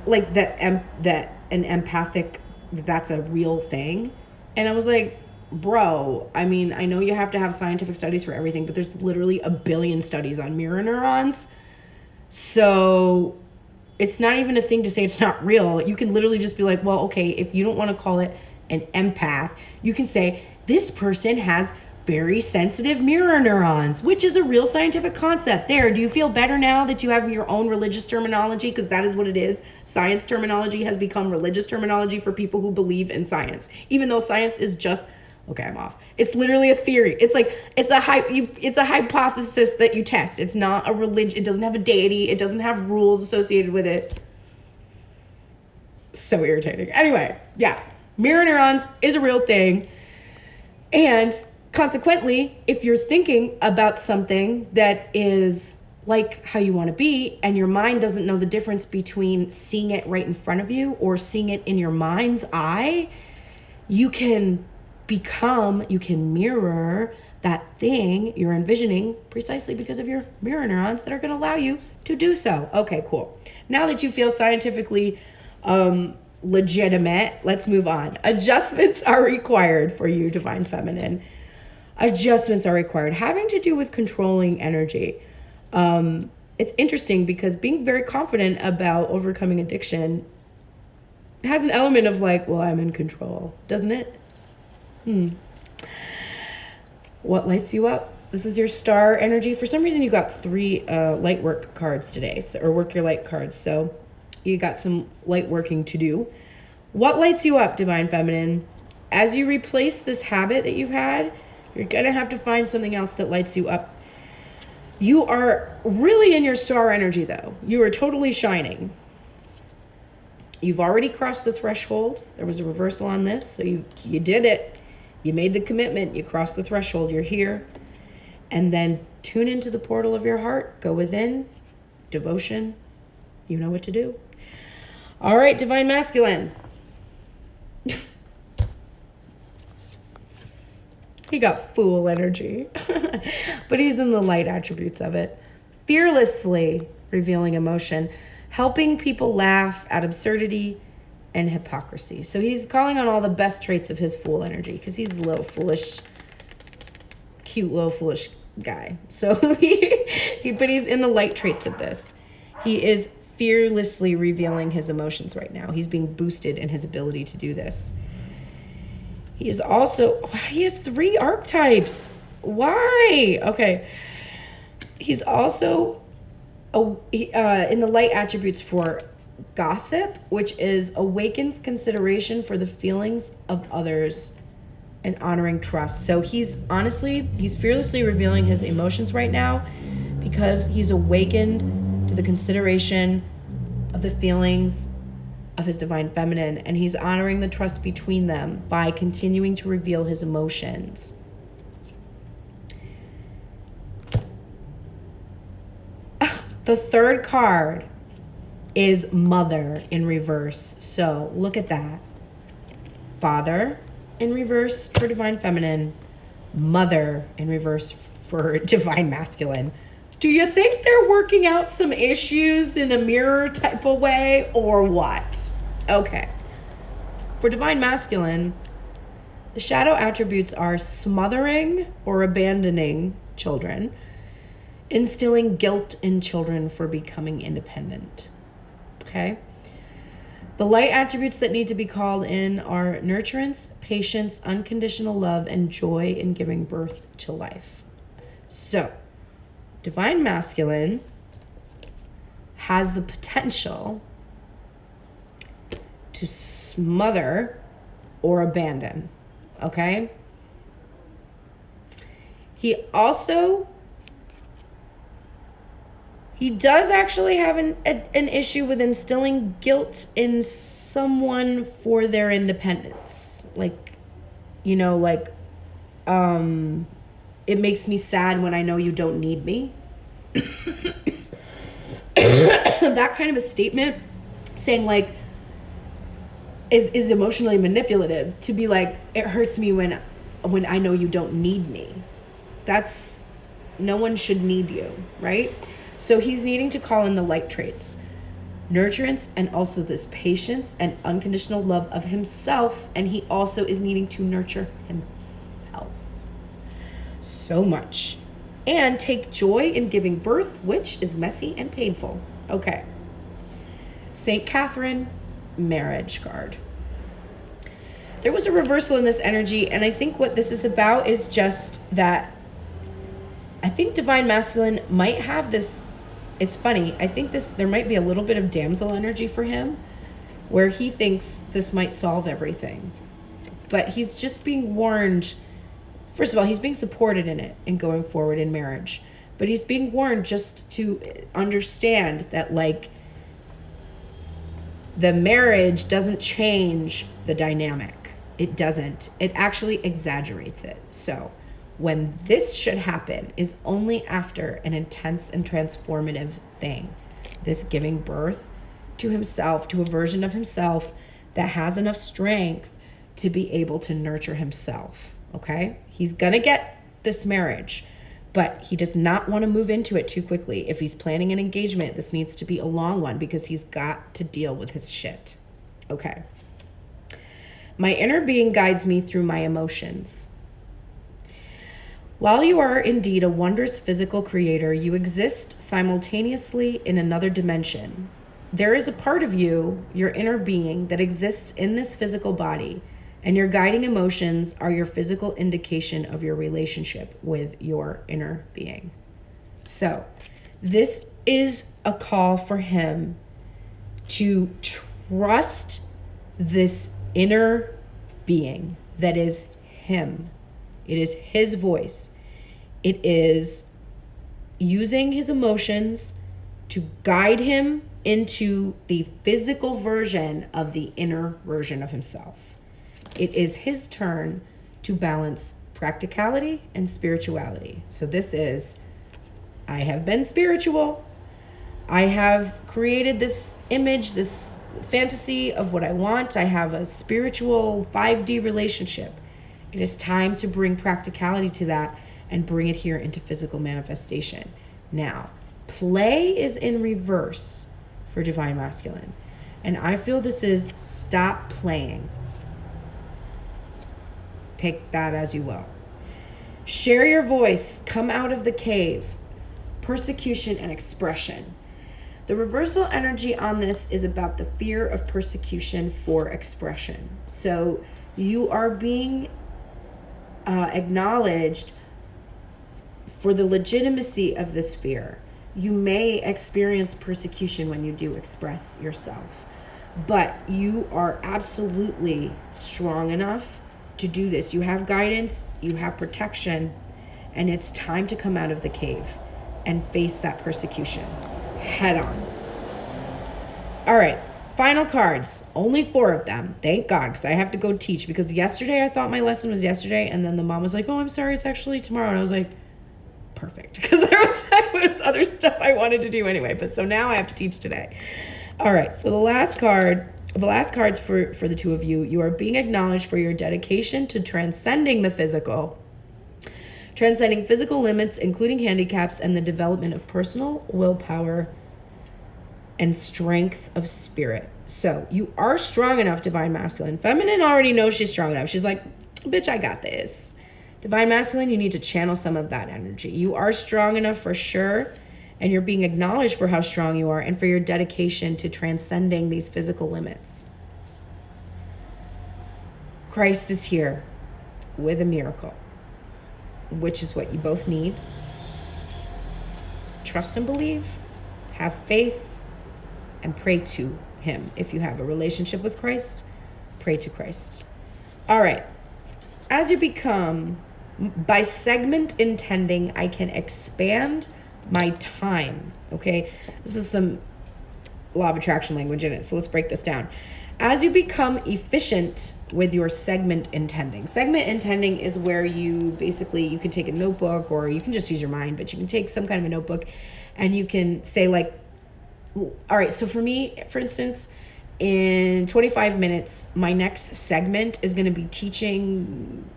like that an empathic, that's a real thing. And I was like, bro, I mean, I know you have to have scientific studies for everything, but there's literally a billion studies on mirror neurons. So it's not even a thing to say it's not real. You can literally just be like, well, okay, if you don't want to call it an empath, you can say this person has very sensitive mirror neurons, which is a real scientific concept. There, do you feel better now that you have your own religious terminology? Because that is what it is. Science terminology has become religious terminology for people who believe in science, even though science is just, okay, I'm off. It's literally a theory. It's like, it's a hypothesis that you test. It's not a religion. It doesn't have a deity. It doesn't have rules associated with it. So irritating. Anyway, yeah, mirror neurons is a real thing. And consequently, if you're thinking about something that is like how you want to be, and your mind doesn't know the difference between seeing it right in front of you or seeing it in your mind's eye, you can mirror that thing you're envisioning precisely because of your mirror neurons that are going to allow you to do so. Okay, cool. Now that you feel scientifically legitimate, let's move on. Adjustments are required for you, Divine Feminine. Adjustments are required, having to do with controlling energy. It's interesting because being very confident about overcoming addiction has an element of like, well, I'm in control, doesn't it? What lights you up? This is your star energy. For some reason, you got 3 light work cards today, or work your light cards. So you got some light working to do. What lights you up, Divine Feminine? As you replace this habit that you've had, you're going to have to find something else that lights you up. You are really in your star energy, though. You are totally shining. You've already crossed the threshold. There was a reversal on this, so you did it. You made the commitment. You crossed the threshold. You're here. And then tune into the portal of your heart. Go within. Devotion. You know what to do. All right, Divine Masculine. He got fool energy, but he's in the light attributes of it. Fearlessly revealing emotion, helping people laugh at absurdity and hypocrisy. So he's calling on all the best traits of his fool energy because he's a little foolish, cute little foolish guy. So but he's in the light traits of this. He is fearlessly revealing his emotions right now. He's being boosted in his ability to do this. He has 3 archetypes. Why? Okay. He's also in the light attributes for gossip, which is awakens consideration for the feelings of others and honoring trust. So he's fearlessly revealing his emotions right now because he's awakened to the consideration of the feelings of his Divine Feminine, and he's honoring the trust between them by continuing to reveal his emotions. The third card is Mother in reverse. So look at that. Father in reverse for Divine Feminine. Mother in reverse for Divine Masculine. Do you think they're working out some issues in a mirror type of way or what? Okay. For Divine Masculine, the shadow attributes are smothering or abandoning children, instilling guilt in children for becoming independent. Okay? The light attributes that need to be called in are nurturance, patience, unconditional love, and joy in giving birth to life. So, Divine Masculine has the potential to smother or abandon, okay? He does actually have an issue with instilling guilt in someone for their independence. It makes me sad when I know you don't need me. That kind of a statement saying is emotionally manipulative, to be like, it hurts me when I know you don't need me. That's, no one should need you, right? So he's needing to call in the light traits, nurturance, and also this patience and unconditional love of himself. And he also is needing to nurture himself so much and take joy in giving birth, which is messy and painful. Okay. Saint Catherine, marriage card. There was a reversal in this energy, and I think what this is about is just that I think Divine Masculine might have this. It's funny, I think there might be a little bit of damsel energy for him, where he thinks this might solve everything. But he's just being warned. First of all, he's being supported in it and going forward in marriage. But he's being warned just to understand that, the marriage doesn't change the dynamic. It doesn't. It actually exaggerates it. So when this should happen is only after an intense and transformative thing. This giving birth to himself, to a version of himself that has enough strength to be able to nurture himself. Okay? He's going to get this marriage, but he does not want to move into it too quickly. If he's planning an engagement, this needs to be a long one because he's got to deal with his shit. Okay. My inner being guides me through my emotions. While you are indeed a wondrous physical creator, you exist simultaneously in another dimension. There is a part of you, your inner being, that exists in this physical body, and your guiding emotions are your physical indication of your relationship with your inner being. So, this is a call for him to trust this inner being that is him. It is his voice. It is using his emotions to guide him into the physical version of the inner version of himself. It is his turn to balance practicality and spirituality. So this is, I have been spiritual. I have created this image, this fantasy of what I want. I have a spiritual 5D relationship. It is time to bring practicality to that and bring it here into physical manifestation. Now, play is in reverse for Divine Masculine. And I feel this is stop playing. Take that as you will. Share your voice. Come out of the cave. Persecution and expression. The reversal energy on this is about the fear of persecution for expression. So you are being acknowledged for the legitimacy of this fear. You may experience persecution when you do express yourself, but you are absolutely strong enough to do this. You have guidance, you have protection, and it's time to come out of the cave and face that persecution head on. All right. Final cards, only 4 of them. Thank God, because I have to go teach. Because yesterday I thought my lesson was yesterday, and then the mom was like, "Oh, I'm sorry, it's actually tomorrow." And I was like, perfect because there was other stuff I wanted to do anyway. But so now I have to teach today. All right. So the last cards for the two of you, you are being acknowledged for your dedication to transcending the physical, transcending physical limits, including handicaps, and the development of personal willpower and strength of spirit. So you are strong enough, Divine Masculine. Feminine already knows she's strong enough. She's like, bitch, I got this. Divine Masculine, you need to channel some of that energy. You are strong enough for sure, and you're being acknowledged for how strong you are and for your dedication to transcending these physical limits. Christ is here with a miracle, which is what you both need. Trust and believe, have faith, and pray to him. If you have a relationship with Christ, pray to Christ. All right. As you become, by segment intending, I can expand my time. Okay. This is some law of attraction language in it. So let's break this down. As you become efficient with your segment intending is where you basically, you can take a notebook or you can just use your mind, but you can take some kind of a notebook and you can say like, all right, so for me, for instance, in 25 minutes, my next segment is going to be teaching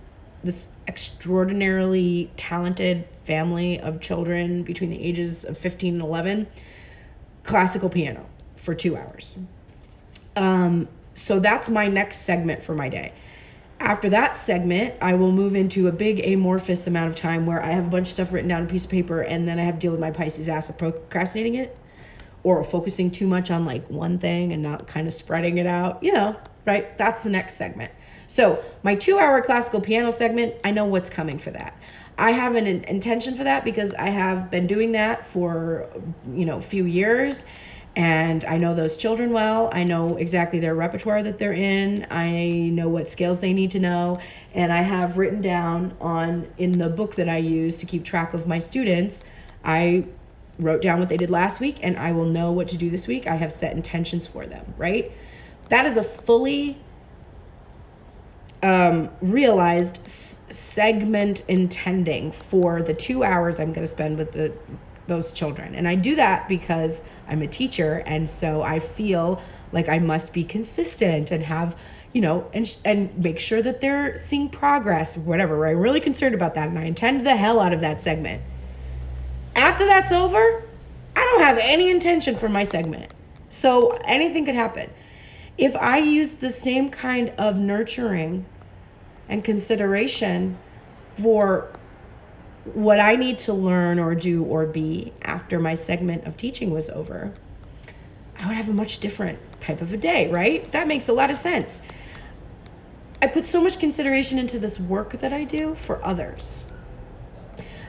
this extraordinarily talented family of children between the ages of 15 and 11 classical piano for 2 hours. So that's my next segment for my day. After that segment, I will move into a big amorphous amount of time where I have a bunch of stuff written down on a piece of paper, and then I have to deal with my Pisces ass of procrastinating it or focusing too much on like one thing and not kind of spreading it out, right? That's the next segment. So my 2-hour classical piano segment, I know what's coming for that. I have an intention for that because I have been doing that for, a few years, and I know those children well. I know exactly their repertoire that they're in. I know what scales they need to know. And I have written down in the book that I use to keep track of my students, I wrote down what they did last week, and I will know what to do this week. I have set intentions for them, right? That is a fully realized segment intending for the 2 hours I'm going to spend with those children. And I do that because I'm a teacher, and so I feel like I must be consistent and have, and make sure that they're seeing progress or whatever, right? I'm really concerned about that, and I intend the hell out of that segment. After that's over, I don't have any intention for my segment. So anything could happen. If I use the same kind of nurturing and consideration for what I need to learn or do or be after my segment of teaching was over, I would have a much different type of a day, right? That makes a lot of sense. I put so much consideration into this work that I do for others.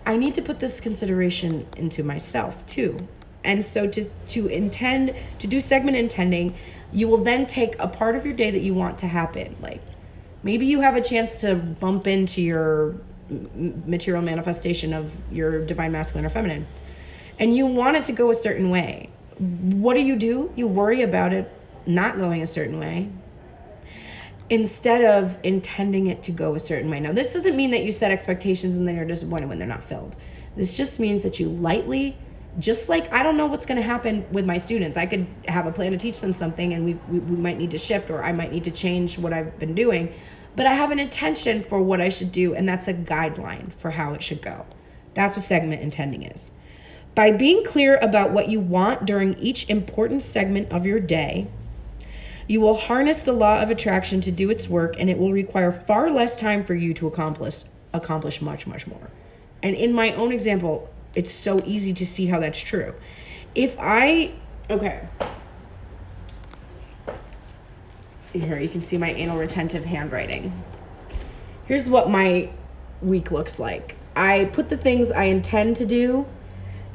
I need to put this consideration into myself too. And so to do segment intending, you will then take a part of your day that you want to happen. Like maybe you have a chance to bump into your material manifestation of your divine masculine or feminine, and you want it to go a certain way. What do? You worry about it not going a certain way instead of intending it to go a certain way. Now, this doesn't mean that you set expectations and then you're disappointed when they're not filled. This just means that you lightly, just like I don't know what's going to happen with my students. I could have a plan to teach them something, and we might need to shift, or I might need to change what I've been doing. But I have an intention for what I should do, and that's a guideline for how it should go. That's what segment intending is. By being clear about what you want during each important segment of your day, you will harness the law of attraction to do its work, and it will require far less time for you to accomplish much, much more. And in my own example, it's so easy to see how that's true. Here, you can see my anal retentive handwriting. Here's what my week looks like. I put the things I intend to do,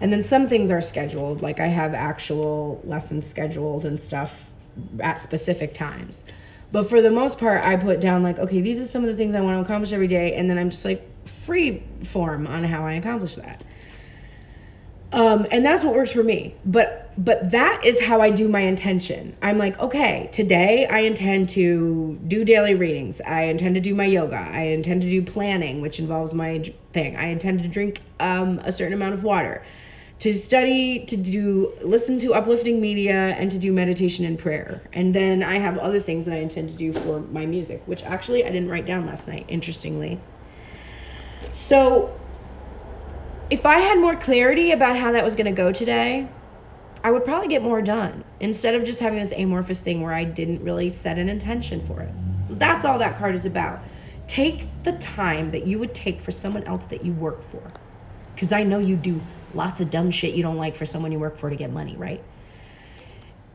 and then some things are scheduled, like I have actual lessons scheduled and stuff at specific times. But for the most part, I put down like, okay, these are some of the things I want to accomplish every day, and then I'm just like free form on how I accomplish that. And that's what works for me. But that is how I do my intention. I'm like, okay, today I intend to do daily readings. I intend to do my yoga. I intend to do planning, which involves my thing. I intend to drink a certain amount of water, to study, listen to uplifting media, and to do meditation and prayer. And then I have other things that I intend to do for my music, which actually I didn't write down last night, interestingly. So if I had more clarity about how that was going to go today, I would probably get more done instead of just having this amorphous thing where I didn't really set an intention for it. So that's all that card is about. Take the time that you would take for someone else that you work for. Because I know you do lots of dumb shit you don't like for someone you work for to get money, right?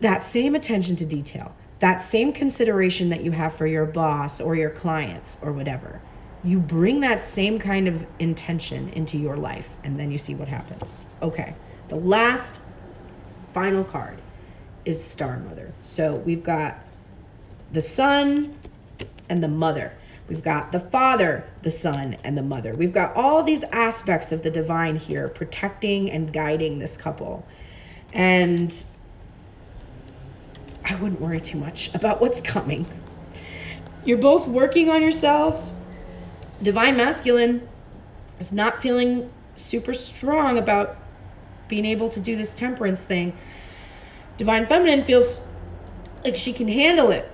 That same attention to detail, that same consideration that you have for your boss or your clients or whatever, you bring that same kind of intention into your life, and then you see what happens. Okay, the last final card is Star Mother. So we've got the Son and the Mother. We've got the Father, the Son, and the Mother. We've got all these aspects of the divine here protecting and guiding this couple. And I wouldn't worry too much about what's coming. You're both working on yourselves. Divine Masculine is not feeling super strong about being able to do this temperance thing. Divine Feminine feels like she can handle it.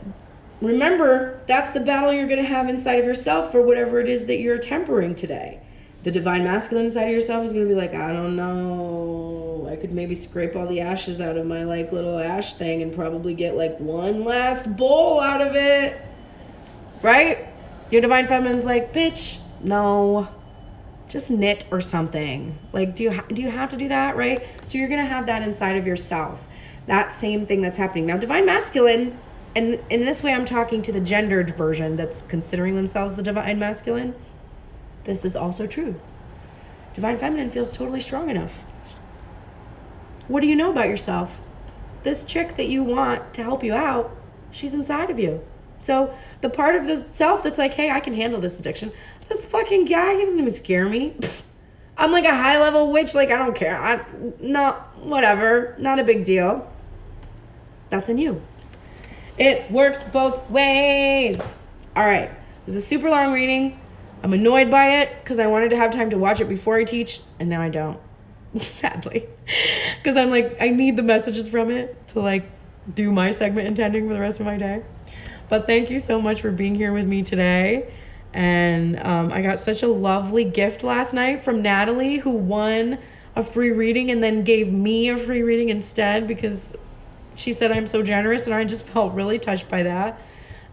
Remember, that's the battle you're going to have inside of yourself for whatever it is that you're tempering today. The Divine Masculine inside of yourself is going to be like, I don't know. I could maybe scrape all the ashes out of my like little ash thing and probably get like one last bowl out of it. Right? Your Divine Feminine's like, bitch, no, just knit or something. Like, do you have to do that, right? So you're going to have that inside of yourself. That same thing that's happening. Now, Divine Masculine, and in this way I'm talking to the gendered version that's considering themselves the Divine Masculine. This is also true. Divine Feminine feels totally strong enough. What do you know about yourself? This chick that you want to help you out, she's inside of you. So the part of the self that's like, hey, I can handle this addiction. This fucking guy, he doesn't even scare me. I'm like a high level witch. Like, I don't care. No, whatever. Not a big deal. That's in you. It works both ways. All right. It was a super long reading. I'm annoyed by it because I wanted to have time to watch it before I teach, and now I don't. Sadly. Because I'm like, I need the messages from it to like do my segment intending for the rest of my day. But thank you so much for being here with me today. And I got such a lovely gift last night from Natalie, who won a free reading and then gave me a free reading instead because she said I'm so generous, and I just felt really touched by that.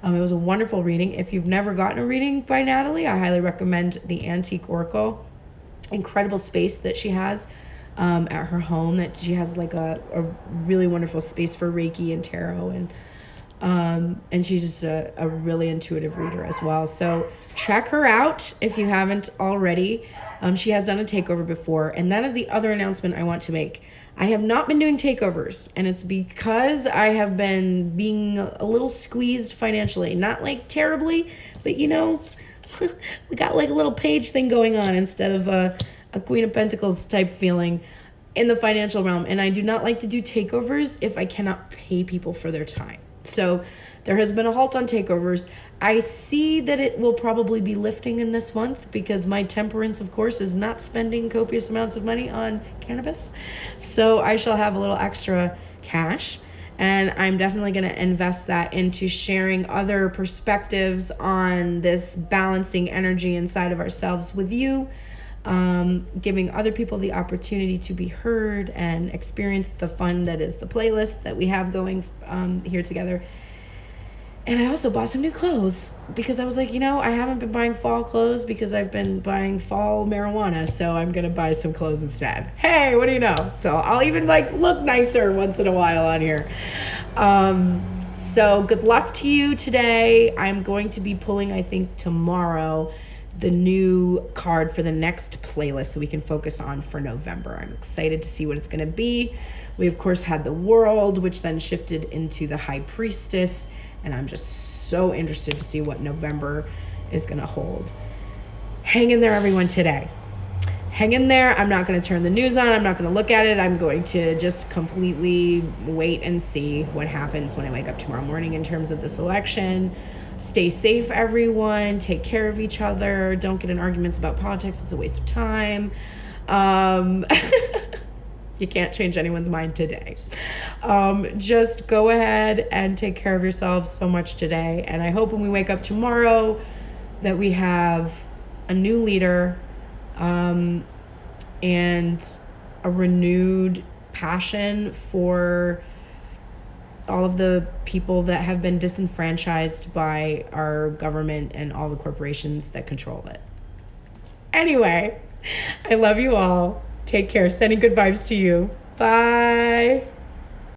It was a wonderful reading. If you've never gotten a reading by Natalie, I highly recommend the Antique Oracle. Incredible space that she has at her home, that she has like a really wonderful space for Reiki and tarot, and she's just a really intuitive reader as well. So check her out if you haven't already. She has done a takeover before, and that is the other announcement I want to make. I have not been doing takeovers, and it's because I have been being a little squeezed financially. Not like terribly, but you know, we got like a little page thing going on instead of a Queen of Pentacles type feeling in the financial realm. And I do not like to do takeovers if I cannot pay people for their time. So there has been a halt on takeovers. I see that it will probably be lifting in this month because my Temperance, of course, is not spending copious amounts of money on cannabis. So I shall have a little extra cash, and I'm definitely going to invest that into sharing other perspectives on this balancing energy inside of ourselves with you, giving other people the opportunity to be heard and experience the fun that is the playlist that we have going here together. And I also bought some new clothes because I was like, you know, I haven't been buying fall clothes because I've been buying fall marijuana. So I'm going to buy some clothes instead. Hey, what do you know? So I'll even like look nicer once in a while on here. So good luck to you today. I'm going to be pulling, I think tomorrow, the new card for the next playlist so we can focus on for November. I'm excited to see what it's going to be. We, of course, had the World, which then shifted into the High Priestess. And I'm just so interested to see what November is going to hold. Hang in there, everyone, today. hang in there. I'm not going to turn the news on. I'm not going to look at it. I'm going to just completely wait and see what happens when I wake up tomorrow morning in terms of this election. Stay safe, everyone. Take care of each other. Don't get in arguments about politics. It's a waste of time. You can't change anyone's mind today. Just go ahead and take care of yourselves so much today. And I hope when we wake up tomorrow that we have a new leader, and a renewed passion for all of the people that have been disenfranchised by our government and all the corporations that control it. Anyway, I love you all. Take care. Sending good vibes to you. Bye.